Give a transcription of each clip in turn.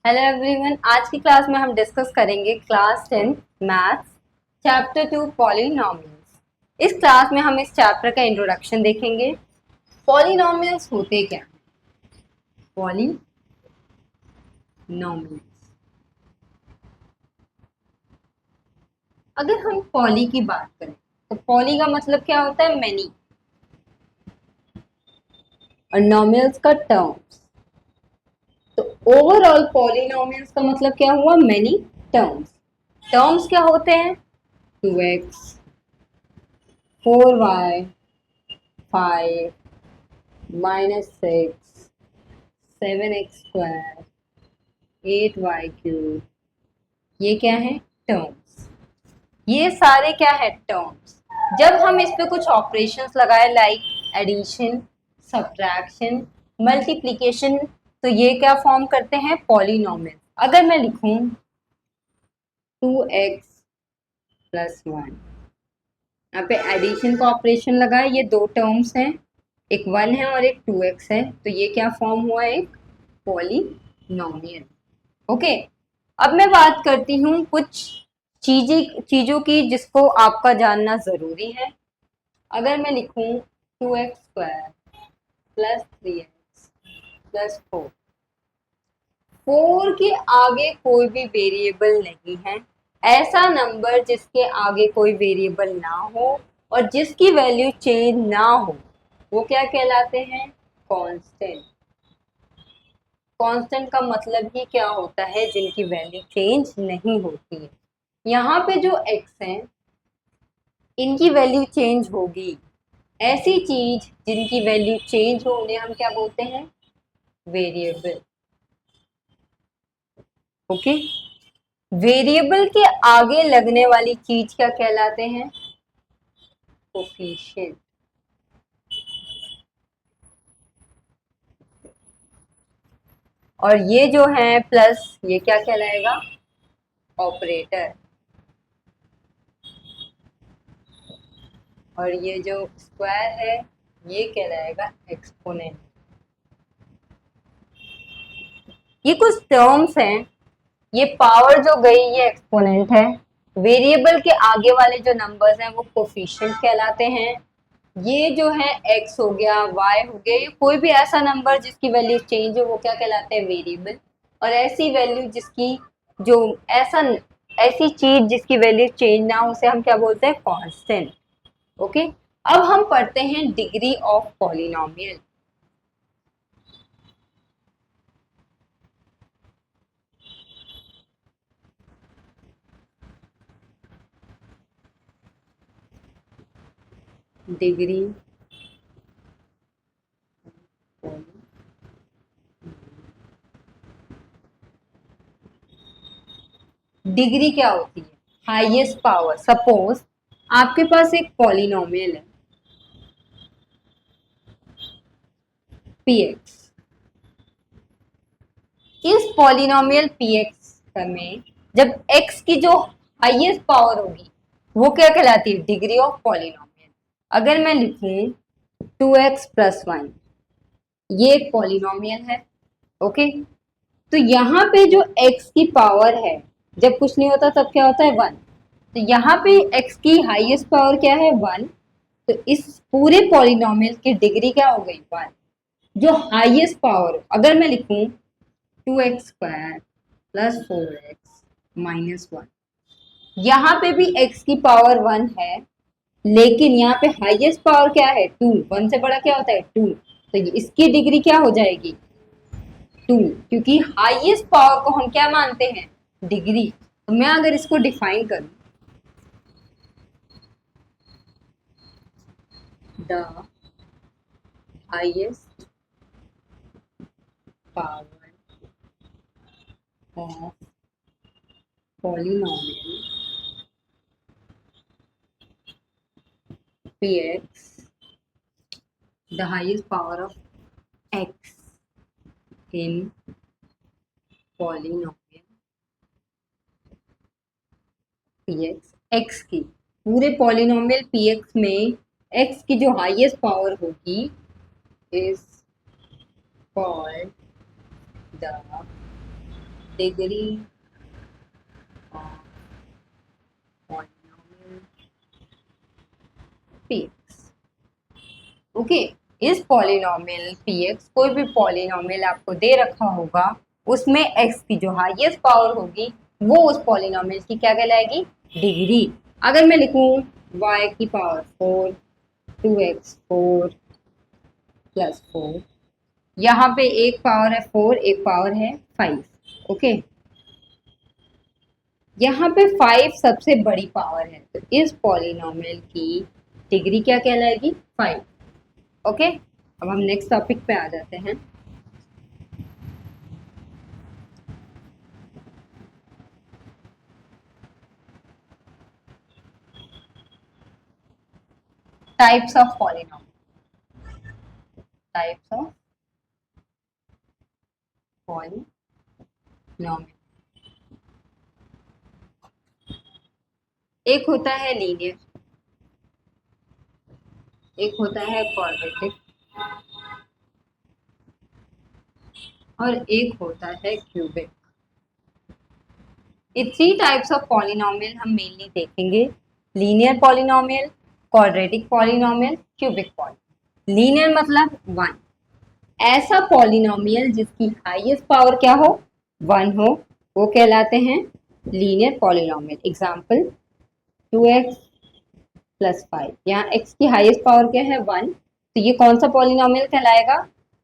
Hello everyone. आज की class में हम डिस्कस करेंगे क्लास 10 मैथ्स चैप्टर 2 पॉलिनॉमियल्स। इस क्लास में हम इस चैप्टर का इंट्रोडक्शन देखेंगे। पॉलिनॉमियल्स होते क्या हैं? पॉलिनॉमियल्स, अगर हम पॉली की बात करें तो पॉली का मतलब क्या होता है? मैनी। और नॉमियल्स का टर्म्स। तो ओवरऑल पॉलिनॉमियल्स का मतलब क्या हुआ? Many terms. टर्म्स क्या होते हैं? 2x, 4y, 5, -6, 7x², 8y³। ये क्या है? टर्म्स। ये सारे क्या है? टर्म्स। जब हम इस पे कुछ ऑपरेशंस लगाए लाइक एडिशन, सब्ट्रैक्शन, मल्टीप्लिकेशन, तो ये क्या फॉर्म करते हैं? पॉलिनॉमियल। अगर मैं लिखूं 2x+1, यहाँ पे एडिशन का ऑपरेशन लगाए, ये दो टर्म्स हैं, एक 1 है और एक 2x है, तो ये क्या फॉर्म हुआ? एक पॉलिनॉमियल। ओके। अब मैं बात करती हूँ कुछ चीजों की जिसको आपका जानना जरूरी है। अगर मैं लिखूं 2x² +3x+4, 4 के आगे कोई भी वेरिएबल नहीं है। ऐसा नंबर जिसके आगे कोई वेरिएबल ना हो और जिसकी वैल्यू चेंज ना हो, वो क्या कहलाते हैं? कांस्टेंट। कांस्टेंट का मतलब ही क्या होता है? जिनकी वैल्यू चेंज नहीं होती है। यहाँ पे जो x है, इनकी वैल्यू चेंज होगी। ऐसी चीज जिनकी वैल्यू चेंज हो उन्हें हम क्या बोलते हैं? वेरिएबल। ओके। वेरिएबल के आगे लगने वाली चीज क्या कहलाते हैं? कोफिशिएंट। और ये जो है प्लस, ये क्या कहलाएगा? ऑपरेटर। और ये जो स्क्वायर है, ये कहलाएगा एक्सपोनेंट। ये कुछ टर्म्स हैं। ये पावर जो गई ये एक्सपोनेंट है। वेरिएबल के आगे वाले जो नंबर्स हैं वो कोफिशिएंट कहलाते हैं। ये जो है x हो गया, y हो गया, ये कोई भी ऐसा नंबर जिसकी वैल्यू चेंज हो वो क्या कहलाते हैं? वेरिएबल। और ऐसी वैल्यू जिसकी जो ऐसा ऐसी चीज जिसकी वैल्यू चेंज ना हो उसे हम क्या बोलते हैं? कांस्टेंट। ओके। अब हम पढ़ते हैं degree of polynomial. Degree, degree क्या होती है? Highest power. सपोज आपके पास एक पॉलिनोमियल है px। इस पॉलिनोमियल px में जब x की जो हाईएस्ट पावर होगी वो क्या कहलाती है? Degree of polynomial. अगर मैं लिखूं 2x+1, ये एक पॉलिनोमियल है। ओके। तो यहाँ पे जो x की पावर है, जब कुछ नहीं होता तब क्या होता है? 1। तो यहाँ पे x की हाईएस्ट पावर क्या है? 1। तो इस पूरे पॉलिनोमियल की डिग्री क्या हो गई? 1। जो हाईएस्ट पावर, अगर मैं लिखूं 2x² + 4x-1, यहाँ पे भी x की पावर 1 है, लेकिन यहाँ पे हाईएस्ट पावर क्या है? 2। 1 से बड़ा क्या होता है? 2। तो इसकी डिग्री क्या हो जाएगी? 2, क्योंकि हाईएस्ट पावर को हम क्या मानते हैं? डिग्री। तो मैं अगर इसको डिफाइन करूं, the highest power of polynomial px, the highest power of x in polynomial px, x की पूरे पॉलिनोमियल px में x की जो हाईएस्ट पावर होगी is called the degree of polynomial px। Okay, इस पॉलिनोमियल px, कोई भी पॉलिनोमियल आपको दे रखा होगा, उसमें x की जो हाईएस्ट पावर होगी वो उस पॉलिनोमियल की क्या कहलाएगी, डिग्री। अगर मैं लिखूं y की पावर 4, 2x4 प्लस 4, यहाँ पे एक पावर है 4, एक पावर है 5। ओके, यहाँ पे 5 सबसे बड़ी पावर है, तो इस पॉलिनोमियल की डिग्री क्या कहलाएगी, 5। ओके, अब हम नेक्स्ट टॉपिक पे आ जाते हैं। Types of polynomial, types of polynomial. एक होता है लीनियर, एक होता है क्वाड्रेटिक, और एक होता है क्यूबिक। ये 3 टाइप्स ऑफ पॉलिनोमियल हम मेनली देखेंगे, linear polynomial, quadratic polynomial, cubic polynomial. Linear मतलब 1, ऐसा पॉलिनोमियल जिसकी हाईएस्ट पावर क्या हो, 1 हो, वो कहलाते हैं linear polynomial. Example 2x plus 5, यहाँ x की हाईएस्ट पावर क्या है, 1, तो ये कौन सा पॉलिनोमियल कहलाएगा,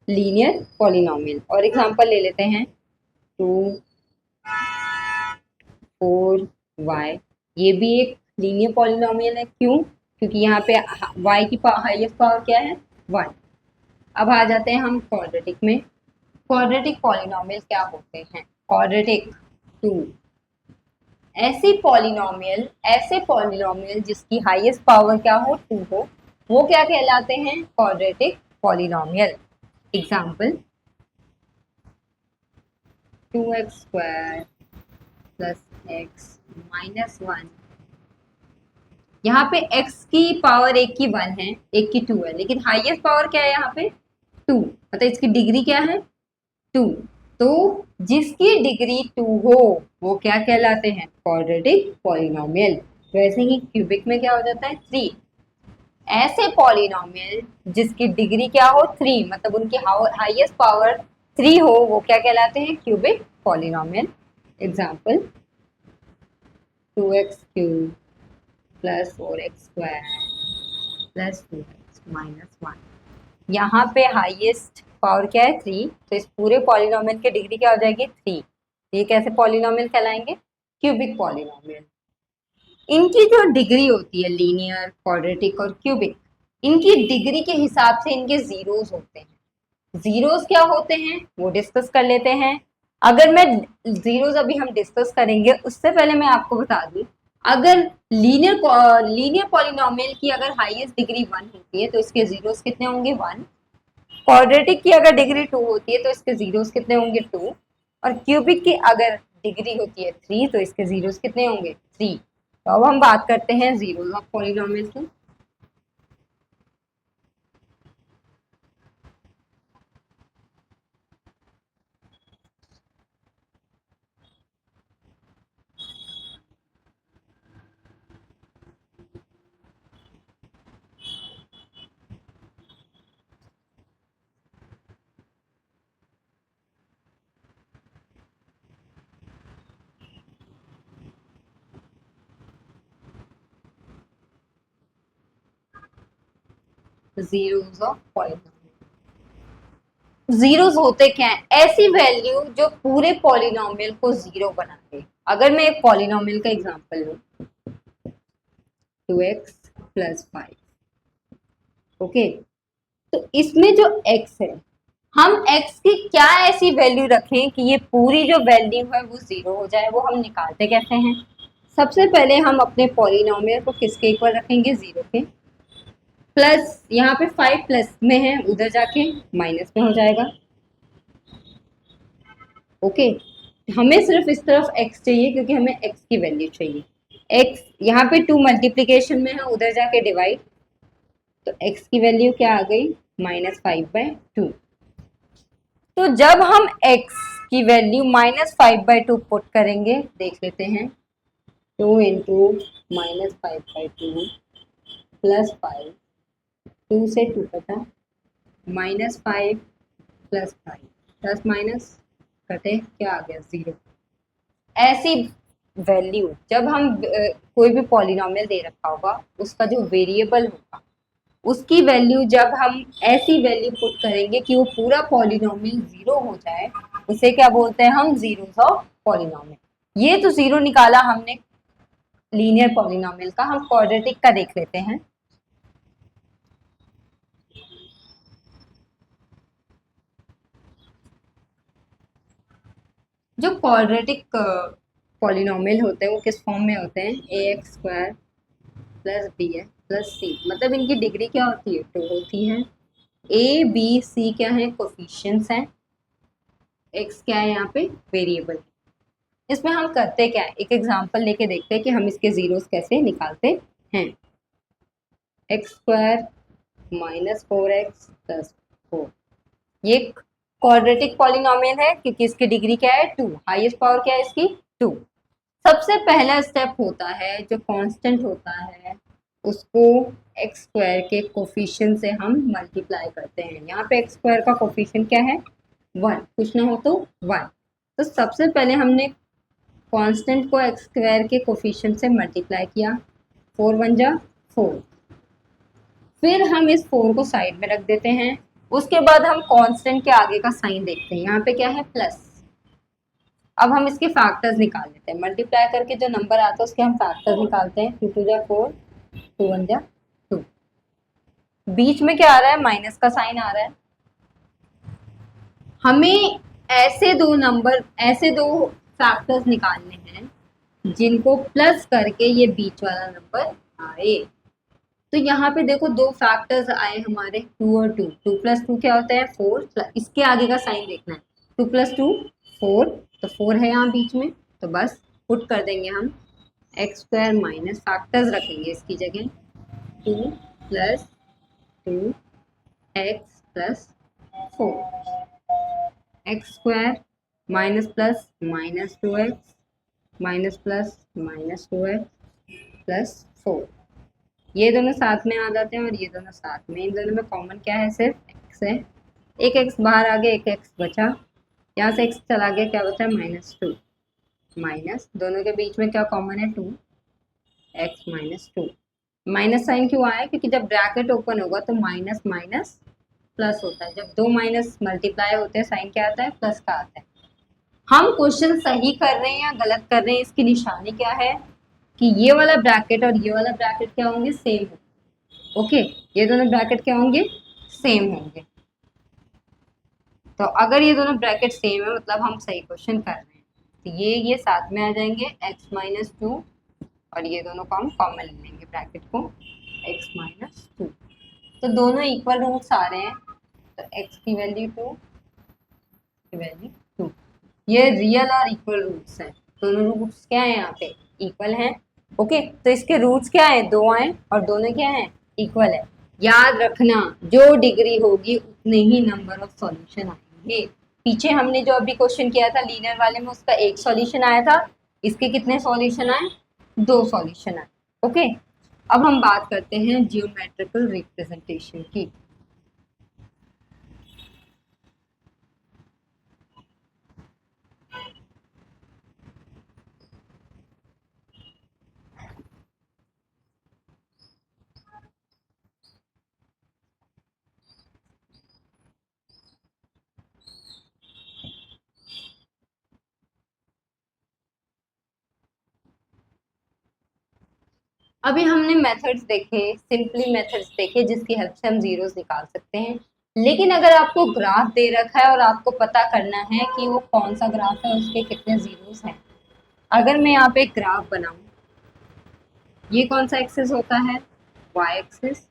लीनियर पॉलिनोमियल। और एग्जांपल ले लेते हैं 2 4 y, ये भी एक लीनियर पॉलिनोमियल है। क्यों, क्योंकि यहाँ पे y की हाईएस्ट पावर क्या है, 1। अब आ जाते हैं हम क्वाड्रेटिक में। क्वाड्रेटिक पॉलिनोमियल क्या होते हैं, क्वाड्रेटिक 2, ऐसे पॉलिनोमियल जिसकी हाईएस्ट पावर क्या हो, 2 हो, वो क्या कहलाते हैं, quadratic polynomial. Example 2x² plus x minus 1, यहाँ पे x की पावर एक की 1 है, एक की 2 है, लेकिन हाईएस्ट पावर क्या है यहाँ पे, 2, मतलब इसकी डिग्री क्या है, 2। तो जिसकी डिग्री 2 हो वो क्या कहलाते हैं, क्वाड्रेटिक पॉलिनोमियल। वैसे ही क्यूबिक में क्या हो जाता है, 3। ऐसे पॉलिनोमियल जिसकी डिग्री क्या हो, 3, मतलब उनकी हाईएस्ट पावर 3 हो, वो क्या कहलाते हैं, cubic polynomial. Example 2x³ plus 4x² plus 2x minus 1, यहाँ पे हाईएस्ट पावर क्या है, 3, तो इस पूरे पॉलिनोमियल की डिग्री क्या हो जाएगी, 3। ये कैसे पॉलिनोमियल कहलाएंगे, क्यूबिक पॉलिनोमियल। इनकी जो डिग्री होती है, लीनियर, क्वाड्रेटिक और क्यूबिक, इनकी डिग्री के हिसाब से इनके जीरोस होते हैं। जीरोस क्या होते हैं वो डिस्कस कर लेते हैं। अगर मैं जीरोस अभी हम डिस्कस करेंगे, उससे पहले मैं आपको बता दूं, अगर लीनियर पॉलिनोमियल की अगर हाईएस्ट डिग्री 1 होती है तो इसके जीरोस कितने होंगे, 1। क्वाड्रेटिक की अगर डिग्री 2 होती है तो इसके जीरोस कितने होंगे, 2। और क्यूबिक की अगर डिग्री होती है 3 तो इसके जीरोस कितने होंगे, 3। तो अब हम बात करते हैं जीरोस ऑफ पॉलिनोमियल की। जीरोस ऑफ पॉलिनोमियल, जीरोस होते क्या है, ऐसी वैल्यू जो पूरे पॉलिनोमियल को जीरो बना दे। अगर मैं एक पॉलिनोमियल का एग्जांपल लूं, 2x प्लस 5, ओके, तो इसमें जो x है, हम x की क्या ऐसी वैल्यू रखें कि ये पूरी जो वैल्यू है वो जीरो हो जाए, वो हम निकालते कैसे हैं। सबसे पहले हम अपने पॉलिनोमियल को किसके इक्वल रखेंगे, जीरो के। प्लस यहाँ पे 5 प्लस में है, उधर जाके माइनस में हो जाएगा। ओके, हमें सिर्फ इस तरफ x चाहिए क्योंकि हमें x की वैल्यू चाहिए। x यहाँ पे 2 मल्टीप्लीकेशन में है, उधर जाके डिवाइड, तो x की वैल्यू क्या आ गई, -5/2। तो जब हम x की वैल्यू -5/2 पुट करेंगे, देख लेते हैं। 2 इंटू -5/2 प्लस 5, 2 से 2 कटा, -5 प्लस 5, प्लस माइनस कटे, क्या आ गया 0। ऐसी वैल्यू जब हम कोई भी पॉलिनोमियल दे रखा होगा उसका जो वेरिएबल होगा उसकी वैल्यू जब हम ऐसी वैल्यू पुट करेंगे कि वो पूरा पॉलिनोमियल 0 हो जाए, उसे क्या बोलते हैं हम, जीरोस ऑफ पॉलिनोमियल। ये तो 0 निकाला हमने लीनियर पॉलिनोमियल का, हम क्वाड्रेटिक का देख लेते हैं। जो क्वाड्रेटिक पॉलिनोमियल होते हैं वो किस फॉर्म में होते हैं, ax² plus b x plus c, मतलब इनकी डिग्री क्या होती है, 2 होती है। ए बी सी क्या है, कोफिशिएंट्स हैं, एक्स क्या है यहाँ पे, वेरिएबल। इसमें हम करते क्या है, एक एग्जांपल लेके देखते हैं कि हम इसके जीरोस कैसे निकालते हैं। x² -4x प्लस 4, ये क्वाड्रेटिक पॉलिनोमियल है क्योंकि इसकी डिग्री क्या है, 2, हाईएस्ट पावर क्या है इसकी, 2। सबसे पहला स्टेप होता है जो कांस्टेंट होता है उसको x² के कोफिशिएंट से हम मल्टीप्लाई करते हैं। यहाँ पे x² का कोफिशिएंट क्या है, 1, कुछ ना हो तो 1। तो सबसे पहले हमने कांस्टेंट को x² के कोफिशिएंट से मल्टीप्लाई किया, 4 1 जा 4। फिर हम इस 4 को साइड में रख देते हैं। उसके बाद हम कांस्टेंट के आगे का साइन देखते हैं, यहाँ पे क्या है, प्लस। अब हम इसके फैक्टर्स निकाल लेते हैं, मल्टीप्लाई करके जो नंबर आता है उसके हम फैक्टर्स निकालते हैं। 2 2 जा 4, 2 1 जा 2। बीच में क्या आ रहा है, माइनस का साइन आ रहा है। हमें ऐसे दो फैक्टर्स निकालने हैं जिनको प्लस करके ये बीच वाला नंबर आए। तो यहाँ पे देखो दो फैक्टर्स आए हमारे, 2 और 2, 2 + 2 क्या होता है, 4। इसके आगे का साइन देखना है, 2 + 2 4, तो 4 है यहाँ बीच में, तो बस पुट कर देंगे हम x² माइनस फैक्टर्स रखेंगे इसकी जगह, 2 + 2 x plus 4, x² minus plus -2x minus plus -2x plus 4, ये दोनों साथ में आ जाते हैं और ये दोनों साथ में, इन दोनों में कॉमन क्या है, सिर्फ x है। एक x बाहर आ गया, एक x बचा, यहाँ से x चला गया, क्या बचा, -2, माइनस दोनों के बीच में क्या कॉमन है, 2x -2। माइनस साइन क्यों आया, क्योंकि जब ब्रैकेट ओपन होगा तो माइनस माइनस प्लस होता है, जब दो माइनस मल्टीप्लाई होते हैं साइन क्या आता है, प्लस का आता है। हम क्वेश्चन सही कर रहे हैं या गलत कर रहे हैं इसकी निशानी क्या है, कि ये वाला ब्रैकेट और ये वाला ब्रैकेट क्या होंगे, सेम होंगे। ओके, ये दोनों ब्रैकेट क्या होंगे, सेम होंगे। तो अगर ये दोनों ब्रैकेट सेम है मतलब हम सही क्वेश्चन कर रहे हैं। तो ये साथ में आ जाएंगे, x -2, और ये दोनों को हम कॉमन ले लेंगे ब्रैकेट को, x -2। तो दोनों इक्वल रूट्स आ रहे हैं, तो x की वैल्यू 2, की वैल्यू 2। ये रियल और इक्वल रूट्स हैं, दोनों रूट्स क्या है यहाँ पे, इक्वल हैं। ओके, तो इसके रूट्स क्या है, 2 आए और दोनों क्या है, इक्वल है। याद रखना जो डिग्री होगी उतने ही नंबर ऑफ सॉल्यूशन आएंगे। पीछे हमने जो अभी क्वेश्चन किया था लीनियर वाले में उसका एक सॉल्यूशन आया था, इसके कितने सॉल्यूशन आए, 2 सॉल्यूशन आए। ओके, अब हम बात करते हैं जियोमेट्रिकल रिप्रेजेंटेशन की। अभी हमने मेथड्स देखे, सिंपली मेथड्स देखे जिसकी हेल्प से हम जीरोस निकाल सकते हैं। लेकिन अगर आपको ग्राफ दे रखा है और आपको पता करना है कि वो कौन सा ग्राफ है, उसके कितने जीरोस हैं। अगर मैं यहाँ पे एक ग्राफ बनाऊं, ये कौन सा एक्सिस होता है, y एक्सिस,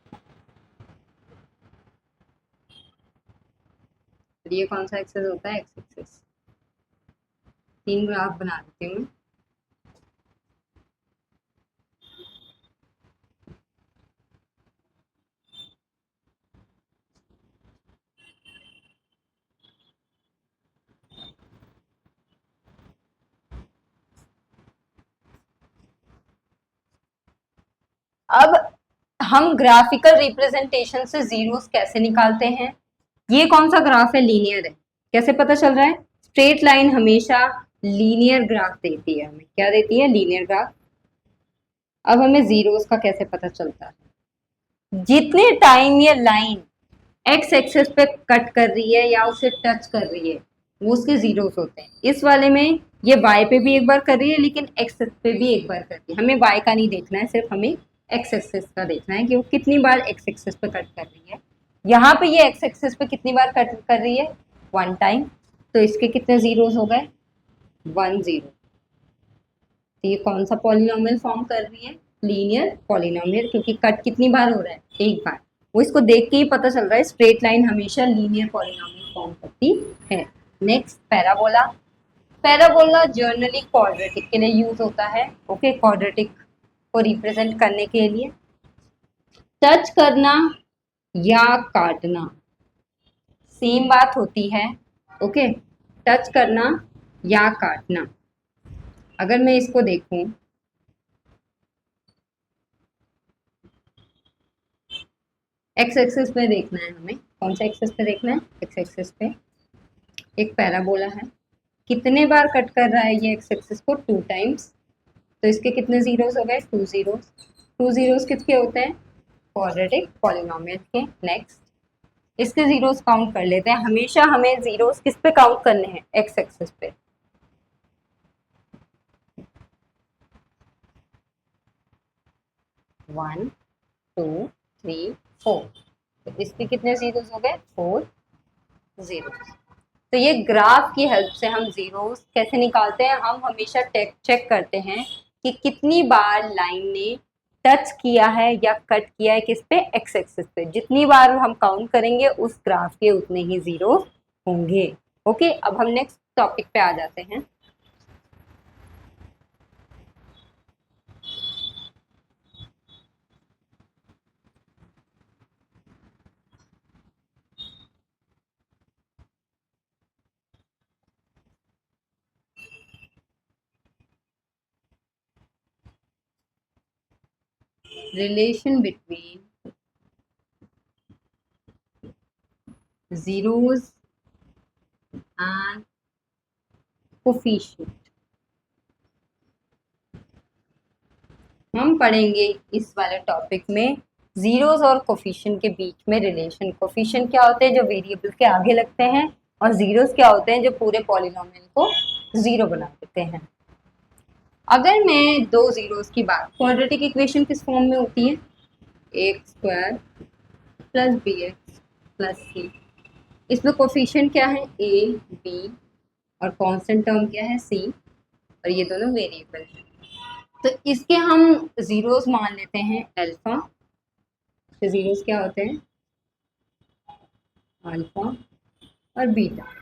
और ये कौन सा एक्सिस होता है, x एक्सिस। 3 ग्राफ बना देती हूँ। अब हम ग्राफिकल रिप्रेजेंटेशन से जीरोस कैसे निकालते हैं? ये कौन सा ग्राफ है? लीनियर है। कैसे पता चल रहा है? स्ट्रेट लाइन हमेशा लीनियर ग्राफ देती है हमें। क्या देती है? Linear graph. अब हमें जीरोस का कैसे पता चलता है? जितने टाइम ये लाइन एक्स एक्सेस पे कट कर रही है या उसे टच कर रही है, वो उसके जीरोस होते हैं। इस वाले में ये वाई पे भी एक बार कर रही है, लेकिन एक्स पे भी एक बार कर रही है। हमें वाई का नहीं देखना है, सिर्फ हमें एक्स एक्सेस का देखना है कि वो कितनी बार एक्स एक्सेस पे कट कर रही है। यहाँ पे ये एक्स एक्सेस पे कितनी बार कट कर रही है? One time. तो इसके कितने जीरोस हो गए? 1 0। तो ये कौन सा पॉलिनोमियल फॉर्म कर रही है? लीनियर पॉलिनोमियल, क्योंकि कट कितनी बार हो रहा है? एक बार। वो इसको देख के ही पता चल रहा है स्ट्रेट लाइन हमेशा लीनियर पॉलिनोमियल फॉर्म करती है। Next, parabola. Parabola generally quadratic के लिए यूज होता है। ओके, क्वाड्रेटिक को रिप्रेजेंट करने के लिए। टच करना या काटना सेम बात होती है। ओके, टच करना या काटना। अगर मैं इसको देखूं, एक्स एक्सिस पे देखना है हमें। कौन सा एक्सिस पे देखना है? एक्स एक्सिस पे एक पैराबोला है। कितने बार कट कर रहा है ये एक्स एक्सिस को? 2 टाइम्स। तो इसके कितने जीरोस हो गए? 2 जीरोस। 2 जीरोस किसके होते हैं? क्वाड्रेटिक पॉलिनोमियल के। नेक्स्ट, इसके जीरोस काउंट कर लेते हैं। हमेशा हमें जीरोस किस पे काउंट करने हैं? एक्स एक्सिस पे। 1 2 3 4। तो इसके कितने जीरोस हो गए? 4 जीरोस। तो ये ग्राफ की हेल्प से हम जीरोस कैसे निकालते हैं? हम हमेशा चेक करते हैं कि कितनी बार लाइन ने टच किया है या कट किया है किस पे? एक्स एक्सिस पे। जितनी बार हम काउंट करेंगे उस ग्राफ के उतने ही जीरो होंगे। ओके, अब हम नेक्स्ट टॉपिक पे आ जाते हैं। Relation between zeros and coefficient हम पढ़ेंगे इस वाले टॉपिक में। जीरोस और कोफिशिएंट के बीच में रिलेशन। कोफिशिएंट क्या होते हैं? जो वेरिएबल के आगे लगते हैं। और जीरोस क्या होते हैं? जो पूरे पॉलिनोमियल को जीरो बना देते हैं। अगर मैं दो जीरोस की बात, क्वाड्रेटिक इक्वेशन किस फॉर्म में होती है? X square plus b x plus c. इसमें कोफिशिएंट क्या है? ए बी, और कांस्टेंट टर्म क्या है? सी। और ये दोनों वेरिएबल है। तो इसके हम जीरोस मान लेते हैं अल्फा। तो जीरोस क्या होते हैं? अल्फा और बीटा।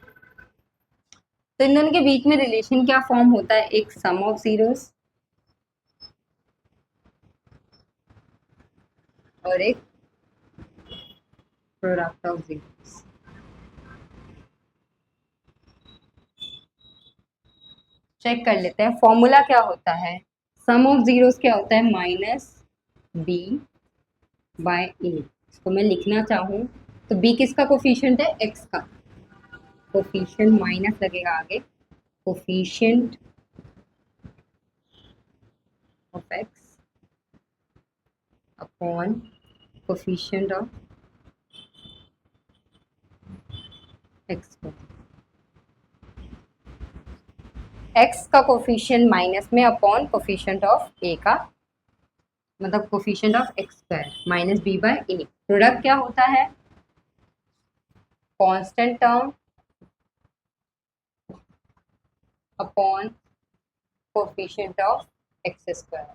तो इन दोनों के बीच में रिलेशन क्या फॉर्म होता है? एक सम ऑफ जीरोस और एक प्रोडक्ट ऑफ जीरोस। चेक कर लेते हैं फॉर्मूला क्या होता है। सम ऑफ जीरोस क्या होता है? माइनस बी बाय ए। इसको मैं लिखना चाहूँ तो बी किसका कोफिशिएंट है? एक्स का। कोफिशिएंट माइनस लगेगा आगे, coefficient of x upon coefficient of x. X का कोफिशिएंट माइनस में अपॉन कोफिशिएंट ऑफ ए का, मतलब coefficient of x square minus b by a. Product क्या होता है? Constant term upon coefficient of x square.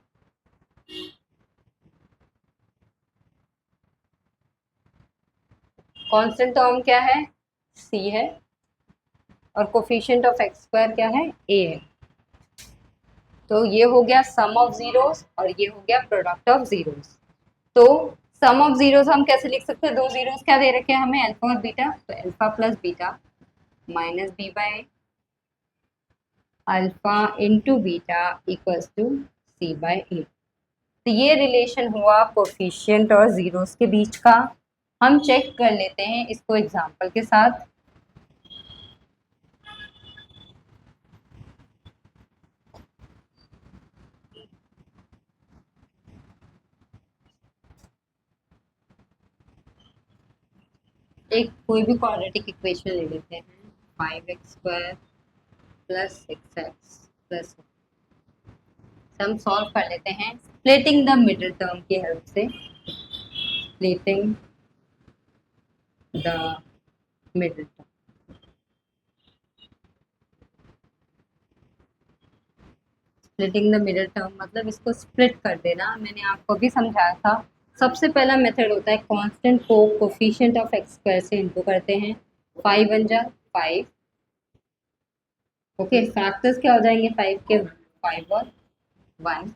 Constant term क्या है? सी है। और कोफिशिएंट ऑफ एक्स स्क्वायर क्या है? ए है। तो ये हो गया सम ऑफ जीरोस और ये हो गया प्रोडक्ट ऑफ जीरोस। तो सम ऑफ जीरोस हम कैसे लिख सकते हैं? दो जीरोस क्या दे रखे हैं हमें? अल्फा और बीटा। तो alpha plus beta minus b by alpha into beta equals to c by a. तो ये रिलेशन हुआ कोफिशिएंट और जीरोस के बीच का। हम चेक कर लेते हैं इसको एग्जांपल के साथ। एक कोई भी क्वाड्रेटिक इक्वेशन ले लेते हैं, 5x² प्लस 6x प्लस, हम सॉल्व कर लेते हैं स्प्लिटिंग द मिडिल टर्म की हेल्प से। Splitting the middle term, splitting the middle term मतलब इसको स्प्लिट कर देना। मैंने आपको भी समझाया था, सबसे पहला मेथड होता है कांस्टेंट को कोफिशिएंट ऑफ x² से इंटू करते हैं, 5 बन जा 5। ओके, फैक्टर्स क्या हो जाएंगे 5 के, 5 और 1।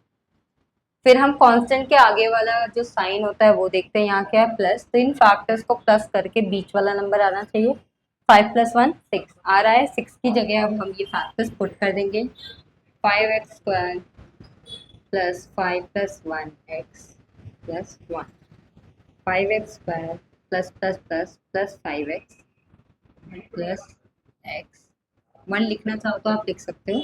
फिर हम कांस्टेंट के आगे वाला जो साइन होता है वो देखते हैं, यहाँ क्या है प्लस, तो इन फैक्टर्स को प्लस करके बीच वाला नंबर आना चाहिए। 5 + 1 6 आ रहा है, 6 की जगह अब हम ये फैक्टर्स पुट कर देंगे, 5x² plus 5 + 1x plus 1, 5x² plus plus plus plus 5x plus x, 1 लिखना चाहो तो आप लिख सकते हो,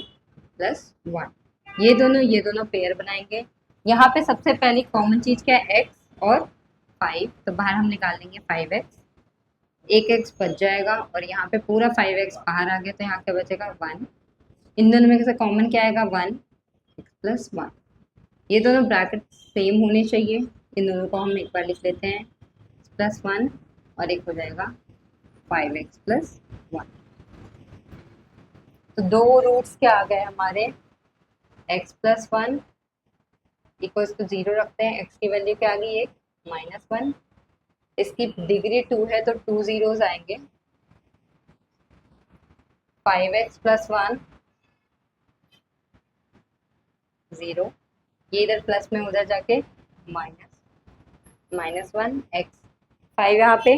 प्लस 1। ये दोनों पेयर बनाएंगे। यहाँ पे सबसे पहली कॉमन चीज क्या है, x और 5, तो बाहर हम निकाल लेंगे 5x, एक x बच जाएगा और यहाँ पे पूरा 5x बाहर आ गया, तो यहाँ क्या बचेगा 1। इन दोनों में से कॉमन क्या आएगा 1, x प्लस 1। ये दोनों ब्रैकेट सेम होने चाहिए, इन दोनों को हम एक बार लिख लेते हैं, प्लस 1 और एक हो जाएगा 5x प्लस 1। तो दो रूट्स क्या आ गए हमारे, x प्लस 1 इक्वल्स टू 0 रखते हैं, x की वैल्यू क्या आ गई, एक -1, इसकी डिग्री 2 है तो 2 जीरोस आएंगे, 5x प्लस 1 0, ये इधर प्लस में उधर जाके -1 x, 5 यहाँ पे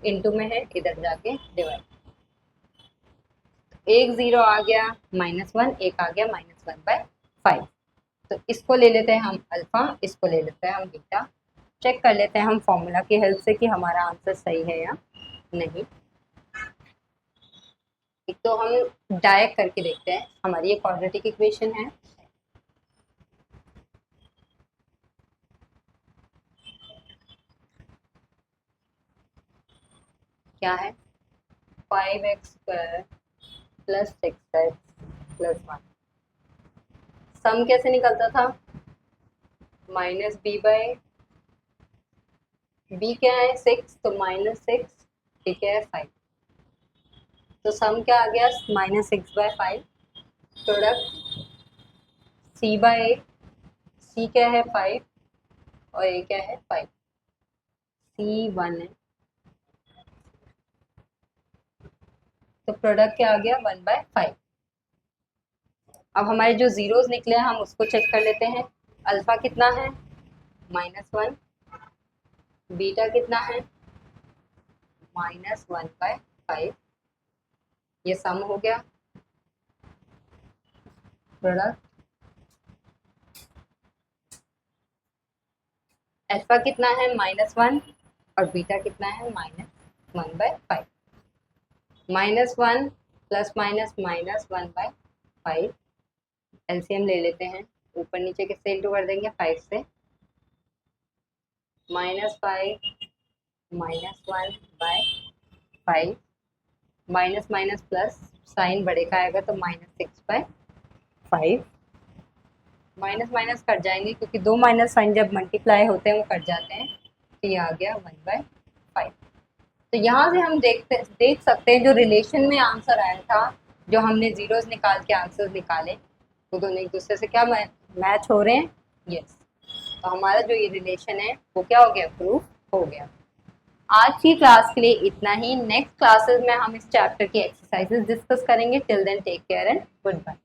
इंटू में है, इधर जाके डिवाइड, एक 0 आ गया -1, एक आ गया -1/5। तो इसको ले लेते हैं हम अल्फा, इसको ले लेते हैं हम बीटा। चेक कर लेते हैं हम फॉर्मूला की हेल्प से कि हमारा आंसर सही है या नहीं। एक तो हम डायरेक्ट करके देखते हैं, हमारी ये क्वाड्रेटिक इक्वेशन है, क्या है 5x² प्लस 6x प्लस 1। सम कैसे निकलता था, -b/, b क्या है 6, तो -6, ठीक है 5, तो सम क्या आ गया -6/5, प्रोडक्ट c/a, c क्या है 5 और a क्या है 5, c1 है, तो प्रोडक्ट क्या आ गया 1/5। अब हमारे जो जीरोस निकले हैं हम उसको चेक कर लेते हैं, अल्फा कितना है -1, बीटा कितना है -1/5, ये सम हो गया, प्रोडक्ट अल्फा कितना है -1 और बीटा कितना है -1/5, -1 प्लस माइनस -1/5, एलसीएम ले लेते हैं, ऊपर नीचे किससे इंटू कर देंगे 5 से, -5 -1/5, माइनस माइनस प्लस, साइन बड़े का आएगा तो -6/5, माइनस माइनस कट जाएंगे क्योंकि दो माइनस साइन जब मल्टीप्लाई होते हैं वो कट जाते हैं, तो ये आ गया 1/5। तो यहाँ से हम देख सकते हैं जो रिलेशन में आंसर आया था, जो हमने जीरोस निकाल के आंसर निकाले, वो दोनों एक दूसरे से क्या मैच हो रहे हैं, यस। तो हमारा जो ये रिलेशन है वो क्या हो गया, प्रूफ हो गया। आज की क्लास के लिए इतना ही, नेक्स्ट क्लासेस में हम इस चैप्टर की एक्सरसाइजेस डिस्कस करेंगे। Till then take care and good bye.